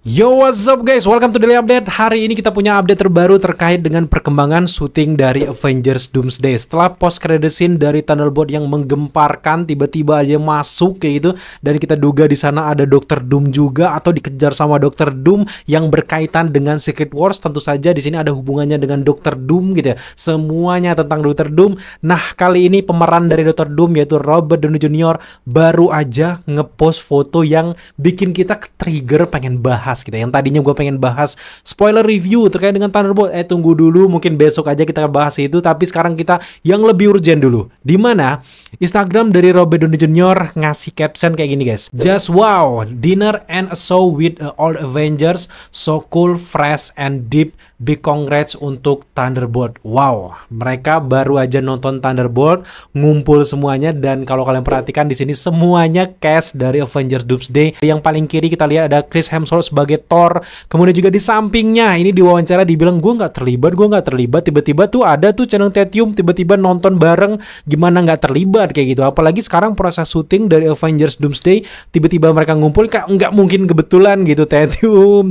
Yo, what's up guys? Welcome to Daily Update. Hari ini kita punya update terbaru terkait dengan perkembangan syuting dari Avengers Doomsday. Setelah post credit scene dari Thunderbolt yang menggemparkan, tiba-tiba aja masuk kayak gitu, dan kita duga di sana ada Dr. Doom juga atau dikejar sama Dr. Doom yang berkaitan dengan Secret Wars. Tentu saja di sini ada hubungannya dengan Dr. Doom gitu ya. Semuanya tentang Dr. Doom. Nah, kali ini pemeran dari Dr. Doom yaitu Robert Downey Jr. baru aja ngepost foto yang bikin kita trigger pengen bahas gitu. Yang tadinya gue pengen bahas spoiler review terkait dengan Thunderbolt, tunggu dulu, mungkin besok aja kita bahas itu. Tapi sekarang kita yang lebih urgent dulu, dimana Instagram dari Robert Downey Jr. ngasih caption kayak gini guys. Just wow, dinner and a show with all Avengers, so cool, fresh and deep. Big congrats untuk Thunderbolt. Wow, mereka baru aja nonton Thunderbolt, ngumpul semuanya, dan kalau kalian perhatikan di sini semuanya cast dari Avengers Doomsday. Yang paling kiri kita lihat ada Chris Hemsworth sebagai Thor. Kemudian juga di sampingnya ini diwawancara dibilang gue nggak terlibat. Tiba-tiba tuh ada tuh Channing Tatum tiba-tiba nonton bareng, gimana nggak terlibat kayak gitu. Apalagi sekarang proses syuting dari Avengers Doomsday, tiba-tiba mereka ngumpul, kayak nggak mungkin kebetulan gitu. Tatum.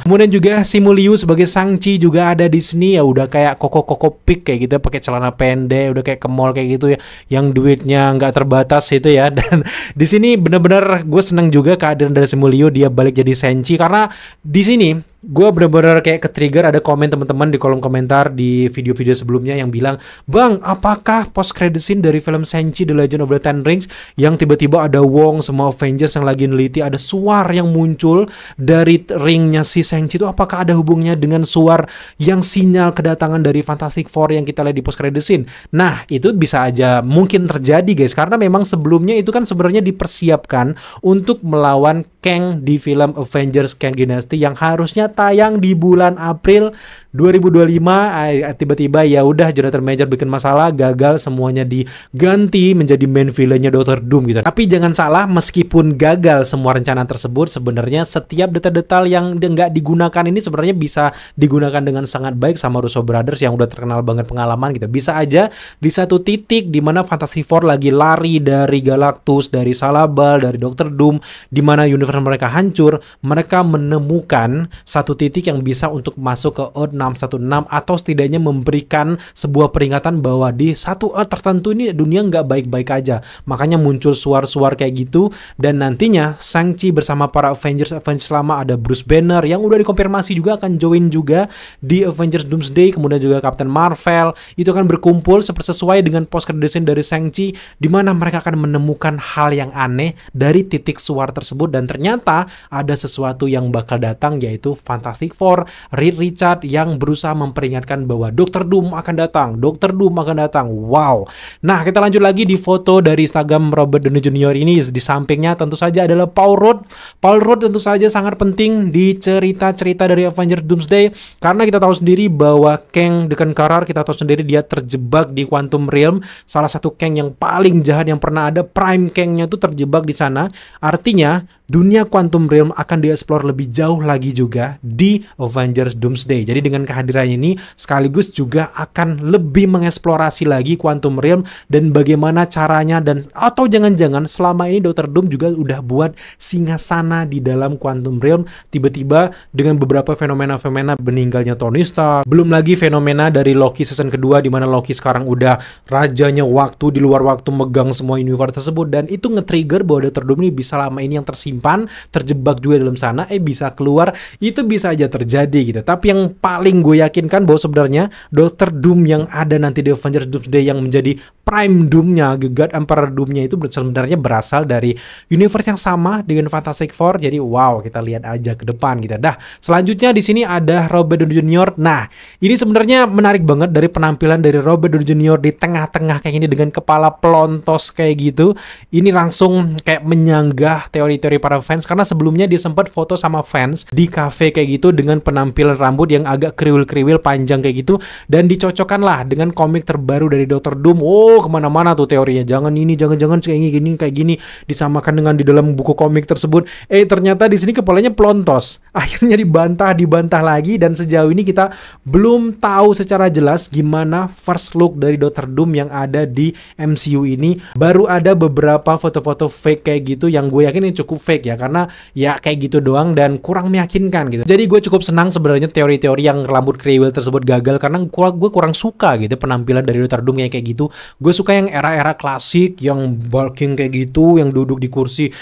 Kemudian juga Simu Liu sebagai Shang-Chi juga ada di sini, ya udah kayak koko pik kayak gitu, pakai celana pendek, udah kayak ke mall kayak gitu ya, yang duitnya nggak terbatas itu ya. Dan di sini bener-bener gue seneng juga kehadiran dari Simu Liu, dia balik jadi Shang-Chi, karena di sini gue bener-bener kayak ke-trigger. Ada komen teman-teman di kolom komentar di video-video sebelumnya yang bilang, Bang, apakah post credit scene dari film Shang-Chi The Legend of the Ten Rings yang tiba-tiba ada Wong semua Avengers yang lagi neliti, ada suar yang muncul dari ringnya si Shang-Chi itu, apakah ada hubungnya dengan suar yang sinyal kedatangan dari Fantastic Four yang kita lihat di post credit scene? Nah, itu bisa aja mungkin terjadi guys, karena memang sebelumnya itu kan sebenarnya dipersiapkan untuk melawan Kang di film Avengers Kang Dynasty yang harusnya tayang di bulan April 2025. Tiba-tiba ya udah Jonathan Major bikin masalah, gagal, semuanya diganti menjadi main villainnya Dr. Doom gitu. Tapi jangan salah, meskipun gagal semua rencana tersebut, sebenarnya setiap detail-detail yang nggak digunakan ini sebenarnya bisa digunakan dengan sangat baik sama Russo Brothers yang udah terkenal banget pengalaman gitu. Bisa aja di satu titik di mana Fantastic Four lagi lari dari Galactus, dari Salabal, dari Dr. Doom, di mana universe mereka hancur, mereka menemukan satu titik yang bisa untuk masuk ke Earth 616, atau setidaknya memberikan sebuah peringatan bahwa di satu Earth tertentu ini dunia nggak baik-baik aja. Makanya muncul suar-suar kayak gitu, dan nantinya Shang-Chi bersama para Avengers lama, ada Bruce Banner yang udah dikonfirmasi juga akan join juga di Avengers Doomsday, kemudian juga Captain Marvel, itu akan berkumpul sesuai dengan post credit scene dari Shang-Chi, di mana mereka akan menemukan hal yang aneh dari titik suar tersebut, dan ternyata ada sesuatu yang bakal datang, yaitu Fantastic Four, Reed Richards yang berusaha memperingatkan bahwa Dr. Doom akan datang. Wow. Nah, kita lanjut lagi di foto dari Instagram Robert Downey Jr. ini. Di sampingnya tentu saja adalah Paul Rudd tentu saja sangat penting di cerita-cerita dari Avengers Doomsday, karena kita tahu sendiri bahwa Kang the Conqueror, kita tahu sendiri dia terjebak di Quantum Realm, salah satu Kang yang paling jahat yang pernah ada. Prime Kang-nya tuh terjebak di sana. Artinya dunia Quantum Realm akan dieksplor lebih jauh lagi juga di Avengers Doomsday. Jadi dengan kehadiran ini sekaligus juga akan lebih mengeksplorasi lagi Quantum Realm dan bagaimana caranya, dan atau jangan-jangan selama ini Dr. Doom juga udah buat singgasana di dalam Quantum Realm. Tiba-tiba dengan beberapa fenomena-fenomena meninggalnya Tony Stark, belum lagi fenomena dari Loki season kedua, di mana Loki sekarang udah rajanya waktu, di luar waktu megang semua universe tersebut, dan itu nge-trigger bahwa Dr. Doom ini bisa lama ini yang tersimpan, terjebak juga dalam sana, bisa keluar. Itu bisa aja terjadi gitu. Tapi yang paling gue yakinkan bahwa sebenarnya Dr. Doom yang ada nanti di Avengers Doomsday yang menjadi Prime Doom-nya, God Emperor Doom-nya, itu sebenarnya berasal dari universe yang sama dengan Fantastic Four. Jadi wow, kita lihat aja ke depan gitu. Dah, selanjutnya di sini ada Robert Downey Jr. Nah, ini sebenarnya menarik banget dari penampilan dari Robert Downey Jr. di tengah-tengah kayak ini dengan kepala pelontos kayak gitu. Ini langsung kayak menyanggah teori-teori para fans, karena sebelumnya dia sempat foto sama fans di cafe fake kayak gitu dengan penampilan rambut yang agak kriwil-kriwil panjang kayak gitu, dan dicocokkan lah dengan komik terbaru dari Dr. Doom. Oh, kemana-mana tuh teorinya, jangan kayak gini disamakan dengan di dalam buku komik tersebut. Ternyata di sini kepalanya pelontos. Akhirnya dibantah lagi, dan sejauh ini kita belum tahu secara jelas gimana first look dari Dr. Doom yang ada di MCU ini. Baru ada beberapa foto-foto fake kayak gitu yang gue yakin ini cukup fake ya, karena ya kayak gitu doang dan kurang meyakinkan gitu. Jadi gue cukup senang sebenarnya teori-teori yang rambut kriwil tersebut gagal, karena gue kurang suka gitu penampilan dari Dr. Doom kayak gitu. Gue suka yang era-era klasik yang bulking kayak gitu, yang duduk di kursi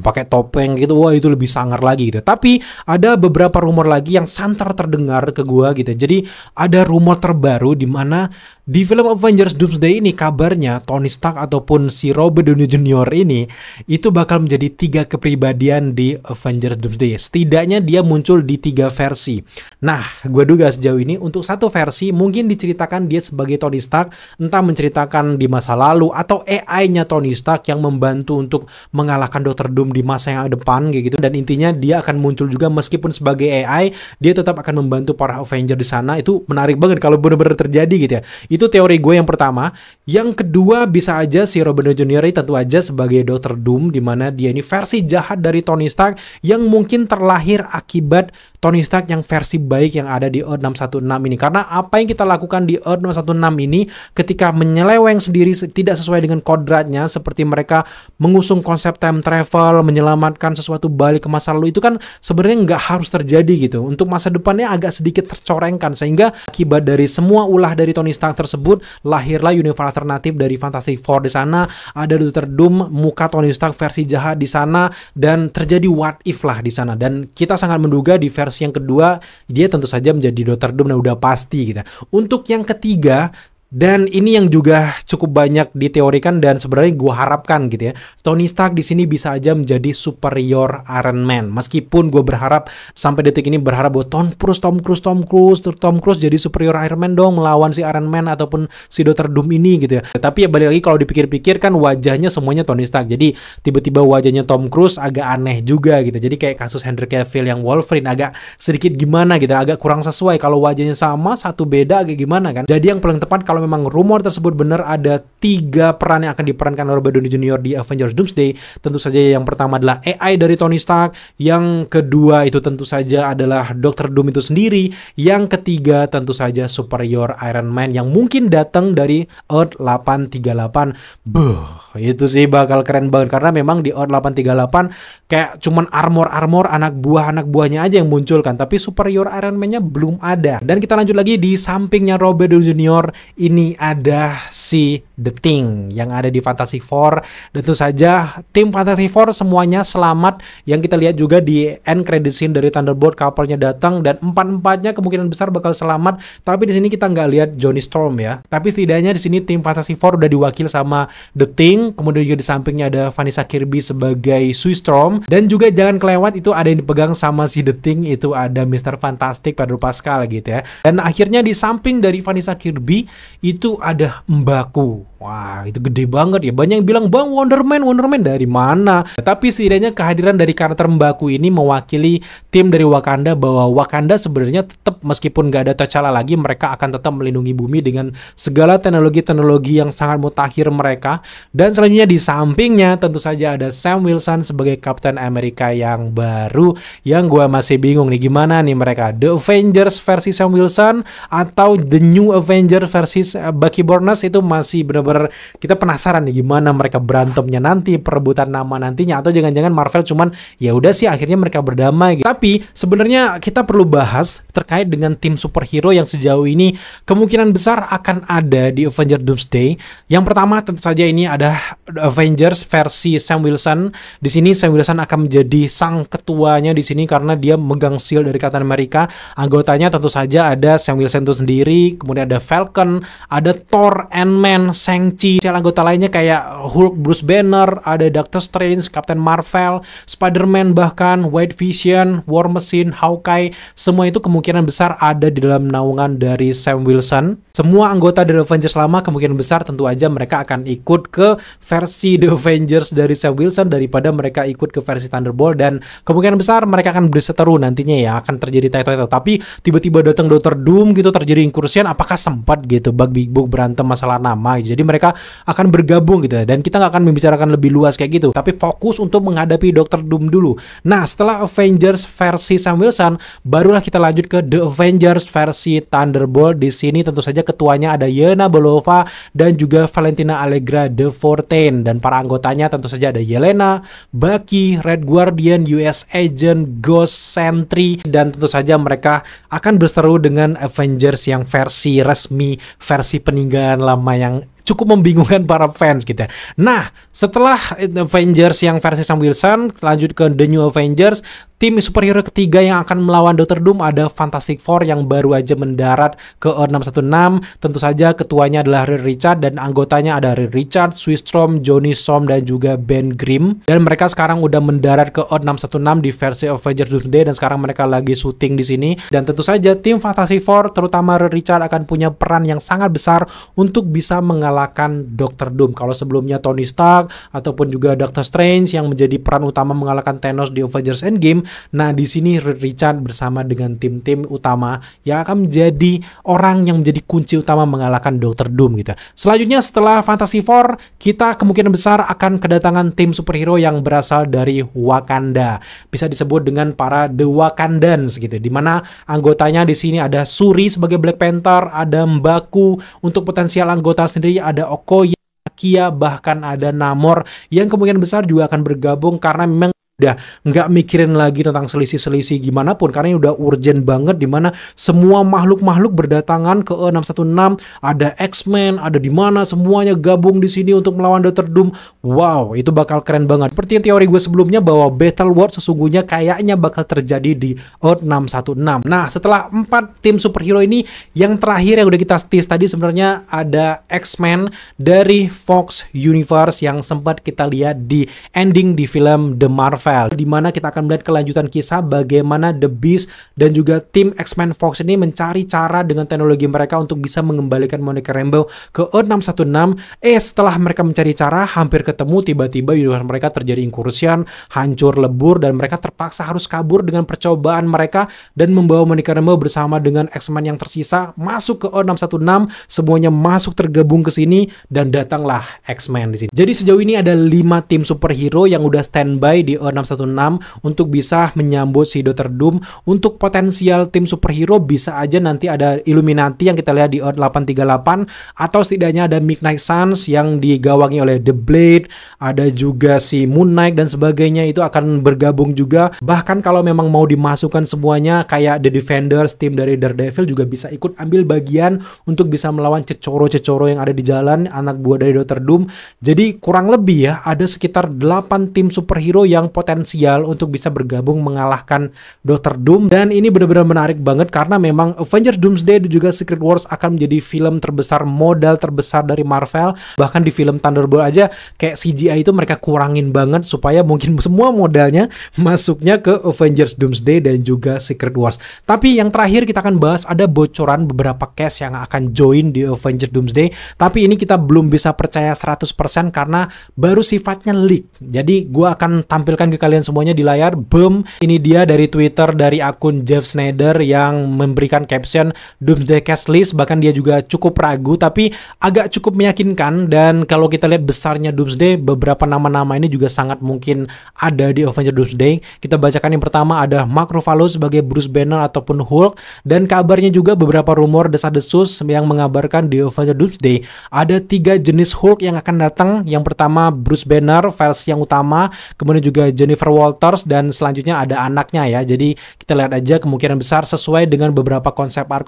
pakai topeng gitu. Wah, itu lebih sangar lagi gitu. Tapi ada beberapa rumor lagi yang santer terdengar ke gue gitu. Jadi ada rumor terbaru di mana di film Avengers Doomsday ini kabarnya Tony Stark ataupun si Robert Downey Jr. ini itu bakal menjadi 3 kepribadian di Avengers Doomsday. Setidaknya dia muncul di 3 versi. Nah, gue duga sejauh ini untuk satu versi mungkin diceritakan dia sebagai Tony Stark, entah menceritakan di masa lalu atau AI-nya Tony Stark yang membantu untuk mengalahkan Dr. Doom di masa yang depan kayak gitu. Dan intinya dia akan muncul juga meskipun sebagai AI, dia tetap akan membantu para Avengers di sana. Itu menarik banget kalau benar-benar terjadi gitu ya. Itu teori gue yang pertama. Yang kedua, bisa aja si Robert Downey Jr. tentu aja sebagai Dr. Doom, di mana dia ini versi jahat dari Tony Stark yang mungkin terlahir akibat Tony Stark yang versi baik yang ada di Earth 616 ini. Karena apa yang kita lakukan di Earth 616 ini ketika menyeleweng sendiri tidak sesuai dengan kodratnya, seperti mereka mengusung konsep time travel, menyelamatkan sesuatu balik ke masa lalu, itu kan sebenarnya nggak harus terjadi gitu. Untuk masa depannya agak sedikit tercorengkan, sehingga akibat dari semua ulah dari Tony Stark tersebut lahirlah universe alternatif dari Fantastic Four di sana. Ada Dr. Doom muka Tony Stark versi jahat di sana, dan terjadi what if lah di sana. Dan kita sangat menduga di versi yang kedua dia tentu saja menjadi Dr. Doom, dan udah pasti gitu. Untuk yang ketiga, dan ini yang juga cukup banyak diteorikan dan sebenarnya gue harapkan gitu ya, Tony Stark di sini bisa aja menjadi superior Iron Man. Meskipun gue berharap sampai detik ini berharap bahwa Tom Cruise jadi superior Iron Man dong, melawan si Iron Man ataupun si Dr. Doom ini gitu ya. Tapi ya balik lagi, kalau dipikir-pikir kan wajahnya semuanya Tony Stark, jadi tiba-tiba wajahnya Tom Cruise agak aneh juga gitu. Jadi kayak kasus Henry Cavill yang Wolverine agak sedikit gimana gitu, agak kurang sesuai. Kalau wajahnya sama, satu beda agak gimana kan. Jadi yang paling tepat kalau memang rumor tersebut benar, ada 3 peran yang akan diperankan oleh Robert Downey Jr. di Avengers Doomsday. Tentu saja yang pertama adalah AI dari Tony Stark, yang kedua itu tentu saja adalah Dr. Doom itu sendiri, yang ketiga tentu saja superior Iron Man yang mungkin datang dari Earth 838. Itu sih bakal keren banget, karena memang di Earth 838 kayak cuman armor anak buahnya aja yang muncul kan, tapi superior Iron Man-nya belum ada. Dan kita lanjut lagi, di sampingnya Robert Downey Jr. ini ada si The Thing yang ada di Fantastic Four. Dan tentu saja tim Fantastic Four semuanya selamat, yang kita lihat juga di end credit scene dari Thunderbolt kapalnya datang, dan 4-4-nya kemungkinan besar bakal selamat. Tapi di sini kita nggak lihat Johnny Storm ya. Tapi setidaknya di sini tim Fantastic Four udah diwakil sama The Thing. Kemudian juga di sampingnya ada Vanessa Kirby sebagai Sue Storm, dan juga jangan kelewat itu ada yang dipegang sama si The Thing, itu ada Mr. Fantastic Pedro Pascal gitu ya. Dan akhirnya di samping dari Vanessa Kirby itu ada M'Baku. Wah, itu gede banget ya. Banyak yang bilang, "Bang, Wonder Man dari mana?" Tapi setidaknya kehadiran dari karakter M'Baku ini mewakili tim dari Wakanda, bahwa Wakanda sebenarnya tetap, meskipun nggak ada T'Challa lagi, mereka akan tetap melindungi bumi dengan segala teknologi-teknologi yang sangat mutakhir mereka. Dan selanjutnya di sampingnya tentu saja ada Sam Wilson sebagai Captain America yang baru, yang gue masih bingung nih gimana nih mereka, The Avengers versi Sam Wilson atau The New Avengers versi Bucky Barnes. Itu masih benar-benar kita penasaran nih gimana mereka berantemnya nanti, perebutan nama nantinya, atau jangan-jangan Marvel cuman ya udah sih akhirnya mereka berdamai gitu. Tapi sebenarnya kita perlu bahas terkait dengan tim superhero yang sejauh ini kemungkinan besar akan ada di Avengers Doomsday. Yang pertama tentu saja ini ada Avengers versi Sam Wilson. Di sini Sam Wilson akan menjadi sang ketuanya di sini karena dia megang shield dari Captain America. Anggotanya tentu saja ada Sam Wilson itu sendiri, kemudian ada Falcon, ada Thor, Ant-Man, Shang-Chi, anggota lainnya kayak Hulk, Bruce Banner, ada Doctor Strange, Captain Marvel, Spider-Man, bahkan White Vision, War Machine, Hawkeye, semua itu kemungkinan besar ada di dalam naungan dari Sam Wilson. Semua anggota dari Avengers lama kemungkinan besar tentu aja mereka akan ikut ke versi The Avengers dari Sam Wilson daripada mereka ikut ke versi Thunderbolt, dan kemungkinan besar mereka akan berseteru nantinya ya, akan terjadi title. Tapi tiba-tiba datang Dr. Doom gitu, terjadi incursion, apakah sempat gitu Big Book berantem masalah nama gitu. Jadi mereka akan bergabung gitu ya, dan kita nggak akan membicarakan lebih luas kayak gitu, tapi fokus untuk menghadapi Dr. Doom dulu. Nah, setelah Avengers versi Sam Wilson, barulah kita lanjut ke The Avengers versi Thunderbolt. Di sini tentu saja ketuanya ada Yelena Belova dan juga Valentina Allegra de Fortain, dan para anggotanya tentu saja ada Yelena, Bucky, Red Guardian, US Agent, Ghost, Sentry, dan tentu saja mereka akan berseteru dengan Avengers yang versi resmi, versi peninggalan lama yang cukup membingungkan para fans gitu ya. Nah, setelah Avengers yang versi Sam Wilson, lanjut ke The New Avengers. Tim superhero ketiga yang akan melawan Dr. Doom ada Fantastic Four yang baru aja mendarat ke Earth 616. Tentu saja ketuanya adalah Reed Richards dan anggotanya ada Reed Richards, Sue Storm, Johnny Storm, dan juga Ben Grimm. Dan mereka sekarang udah mendarat ke Earth 616 di versi Avengers Doomsday, dan sekarang mereka lagi syuting di sini. Dan tentu saja tim Fantastic Four terutama Reed Richards akan punya peran yang sangat besar untuk bisa mengalahkan Dr. Doom. Kalau sebelumnya Tony Stark ataupun juga Doctor Strange yang menjadi peran utama mengalahkan Thanos di Avengers Endgame, nah di sini Reed Richards bersama dengan tim-tim utama yang akan menjadi orang yang menjadi kunci utama mengalahkan Dr. Doom gitu. Selanjutnya setelah Fantastic Four, kita kemungkinan besar akan kedatangan tim superhero yang berasal dari Wakanda. Bisa disebut dengan para The Wakandans gitu, dimana anggotanya di sini ada Shuri sebagai Black Panther, ada Mbaku untuk potensial anggota sendiri, ada Okoye, Kia, bahkan ada Namor yang kemungkinan besar juga akan bergabung karena memang udah nggak mikirin lagi tentang selisih-selisih gimana pun, karena ini udah urgent banget dimana semua makhluk-makhluk berdatangan ke E616, ada X-Men, ada di mana semuanya gabung di sini untuk melawan Dr. Doom. Wow, itu bakal keren banget. Seperti yang teori gue sebelumnya bahwa Battle World sesungguhnya kayaknya bakal terjadi di E616. Nah, setelah 4 tim superhero ini, yang terakhir yang udah kita tease tadi sebenarnya ada X-Men dari Fox Universe yang sempat kita lihat di ending di film The Marvel, di mana kita akan melihat kelanjutan kisah bagaimana The Beast dan juga tim X-Men Fox ini mencari cara dengan teknologi mereka untuk bisa mengembalikan Monica Rambeau ke Earth 616. Setelah mereka mencari cara, hampir ketemu, tiba-tiba universe mereka terjadi incursion, hancur lebur, dan mereka terpaksa harus kabur dengan percobaan mereka dan membawa Monica Rambeau bersama dengan X-Men yang tersisa masuk ke Earth 616. Semuanya masuk tergabung ke sini dan datanglah X-Men di sini. Jadi sejauh ini ada 5 tim superhero yang udah standby di Earth 616 untuk bisa menyambut si Dr. Doom. Untuk potensial tim superhero bisa aja nanti ada Illuminati yang kita lihat di Earth 838, atau setidaknya ada Midnight Suns yang digawangi oleh The Blade, ada juga si Moon Knight dan sebagainya, itu akan bergabung juga. Bahkan kalau memang mau dimasukkan semuanya kayak The Defenders, tim dari Daredevil juga bisa ikut ambil bagian untuk bisa melawan cecoro-cecoro yang ada di jalan, anak buah dari Dr. Doom. Jadi kurang lebih ya ada sekitar 8 tim superhero yang potensial untuk bisa bergabung mengalahkan Dr. Doom. Dan ini benar-benar menarik banget karena memang Avengers Doomsday dan juga Secret Wars akan menjadi film terbesar, modal terbesar dari Marvel. Bahkan di film Thunderbolt aja kayak CGI itu mereka kurangin banget supaya mungkin semua modalnya masuknya ke Avengers Doomsday dan juga Secret Wars. Tapi yang terakhir kita akan bahas ada bocoran beberapa cast yang akan join di Avengers Doomsday, tapi ini kita belum bisa percaya 100% karena baru sifatnya leak. Jadi gua akan tampilkan ke kalian semuanya di layar. Boom, ini dia dari Twitter dari akun Jeff Snyder yang memberikan caption Doomsday Cast List. Bahkan dia juga cukup ragu tapi agak cukup meyakinkan, dan kalau kita lihat besarnya Doomsday, beberapa nama-nama ini juga sangat mungkin ada di Avengers Doomsday. Kita bacakan yang pertama, ada Mark Ruffalo sebagai Bruce Banner ataupun Hulk, dan kabarnya juga beberapa rumor desas-desus yang mengabarkan di Avengers Doomsday ada 3 jenis Hulk yang akan datang. Yang pertama Bruce Banner versi yang utama, kemudian juga Jennifer Walters, dan selanjutnya ada anaknya ya. Jadi kita lihat aja, kemungkinan besar sesuai dengan beberapa konsep art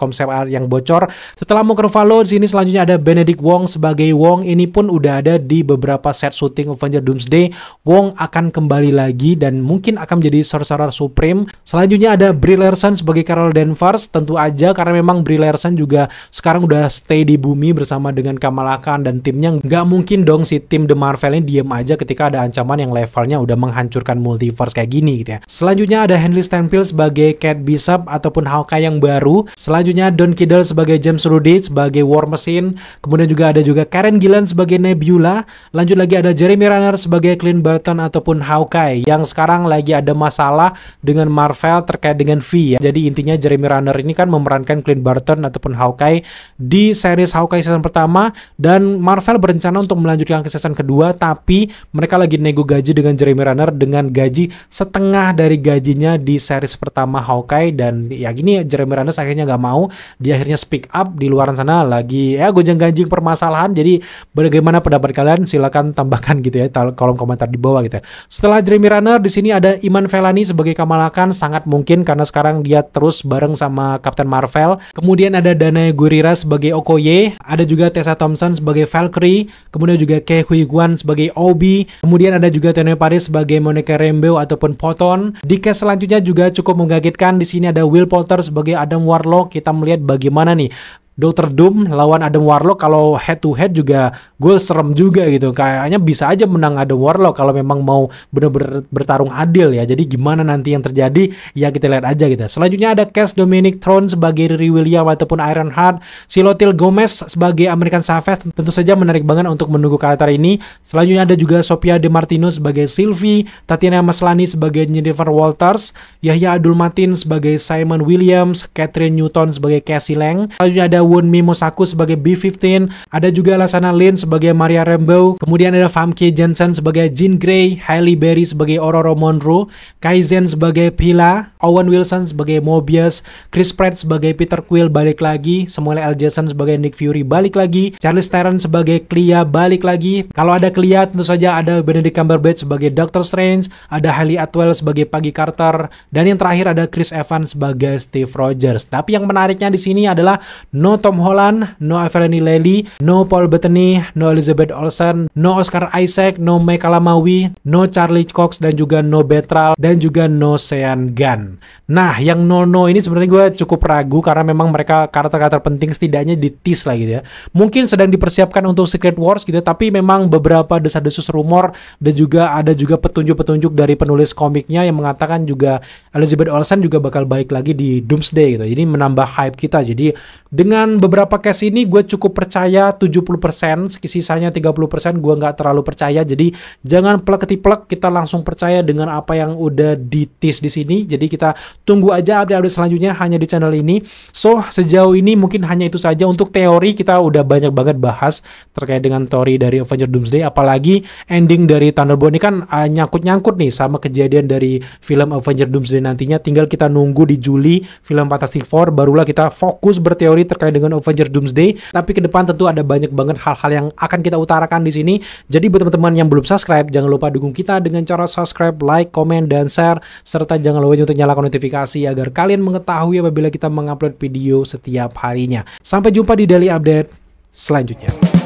yang bocor. Setelah Mark Ruffalo, di sini selanjutnya ada Benedict Wong sebagai Wong. Ini pun udah ada di beberapa set syuting Avengers Doomsday. Wong akan kembali lagi dan mungkin akan menjadi Sorcerer Supreme. Selanjutnya ada Brie Larson sebagai Carol Danvers, tentu aja karena memang Brie Larson juga sekarang udah stay di bumi bersama dengan Kamala Khan dan timnya. Nggak mungkin dong si tim The Marvel ini diem aja ketika ada ancaman yang levelnya udah menghancurkan multiverse kayak gini gitu ya. Selanjutnya ada Henry Stanfield sebagai Kate Bishop ataupun Hawkeye yang baru. Selanjutnya Don Cheadle sebagai James Rudis sebagai War Machine. Kemudian juga ada Karen Gillan sebagai Nebula. Lanjut lagi ada Jeremy Renner sebagai Clint Barton ataupun Hawkeye yang sekarang lagi ada masalah dengan Marvel terkait dengan V ya. Jadi intinya Jeremy Renner ini kan memerankan Clint Barton ataupun Hawkeye di series Hawkeye season pertama, dan Marvel berencana untuk melanjutkan ke season kedua, tapi mereka lagi nego gaji dengan Jeremy Renner dengan gaji setengah dari gajinya di series pertama Hawkeye. Dan ya gini, Jeremy Renner akhirnya nggak mau, dia akhirnya speak up. Di luar sana lagi ya gonjang-ganjing permasalahan. Jadi bagaimana pendapat kalian? Silakan tambahkan gitu ya, kolom komentar di bawah gitu ya. Setelah Jeremy Renner, di sini ada Iman Vellani sebagai Kamala Khan, sangat mungkin karena sekarang dia terus bareng sama Captain Marvel. Kemudian ada Danai Gurira sebagai Okoye, ada juga Tessa Thompson sebagai Valkyrie, kemudian juga Ke Huy Quan sebagai Obi, kemudian ada juga Tenoch Paris sebagai Monica Rambeau ataupun Photon. Di cast selanjutnya juga cukup mengagetkan, di sini ada Will Poulter sebagai Adam Warlock. Kita melihat bagaimana nih Dr. Doom lawan Adam Warlock. Kalau head to head juga gue serem juga gitu. Kayaknya bisa aja menang Adam Warlock kalau memang mau bener-bener bertarung adil ya. Jadi gimana nanti yang terjadi ya kita lihat aja gitu. Selanjutnya ada Cass Dominic Throne sebagai Riri Williams ataupun Ironheart, Chilotil Gomez sebagai American Chavez. Tentu saja menarik banget untuk menunggu karakter ini. Selanjutnya ada juga Sophia DiMartino sebagai Sylvie, Tatiana Maslany sebagai Jennifer Walters, Yahya Abdul Matin sebagai Simon Williams, Catherine Newton sebagai Cassie Lang. Selanjutnya ada Wunmi Mosaku sebagai B-15, ada juga Lashana Lynn sebagai Maria Rambeau, kemudian ada Famke Janssen sebagai Jean Grey, Halle Berry sebagai Aurora Monroe, Kai Zen sebagai Pila, Owen Wilson sebagai Mobius, Chris Pratt sebagai Peter Quill balik lagi, Samuel L. Jackson sebagai Nick Fury balik lagi, Charlize Theron sebagai Clea balik lagi. Kalau ada Clea tentu saja ada Benedict Cumberbatch sebagai Doctor Strange, ada Hayley Atwell sebagai Peggy Carter, dan yang terakhir ada Chris Evans sebagai Steve Rogers. Tapi yang menariknya di sini adalah no Tom Holland, no Avril Lavigne, no Paul Bettany, no Elizabeth Olsen, no Oscar Isaac, no Michael Maui, no Charlie Cox, dan juga no Betral, dan juga no Sean Gunn. Nah, yang no ini sebenarnya gue cukup ragu karena memang mereka karakter-karakter penting setidaknya di-tease lah gitu ya. Mungkin sedang dipersiapkan untuk Secret Wars gitu, tapi memang beberapa desas-desus rumor dan juga ada juga petunjuk-petunjuk dari penulis komiknya yang mengatakan juga Elizabeth Olsen juga bakal balik lagi di Doomsday gitu. Jadi menambah hype kita. Jadi dengan beberapa case ini gue cukup percaya 70%, sisanya 30% gue nggak terlalu percaya. Jadi jangan plek-ketiplek, kita langsung percaya dengan apa yang udah di-tease di sini. Jadi kita tunggu aja update-update selanjutnya hanya di channel ini. So sejauh ini mungkin hanya itu saja. Untuk teori kita udah banyak banget bahas terkait dengan teori dari Avengers Doomsday, apalagi ending dari Thunderbolt ini kan nyangkut-nyangkut nih sama kejadian dari film Avengers Doomsday nantinya. Tinggal kita nunggu di Juli film Fantastic Four, barulah kita fokus berteori terkait dengan Avengers Doomsday. Tapi ke depan tentu ada banyak banget hal-hal yang akan kita utarakan di sini. Jadi buat teman-teman yang belum subscribe, jangan lupa dukung kita dengan cara subscribe, like, komen, dan share, serta jangan lupa untuk nyalakan notifikasi agar kalian mengetahui apabila kita mengupload video setiap harinya. Sampai jumpa di daily update selanjutnya.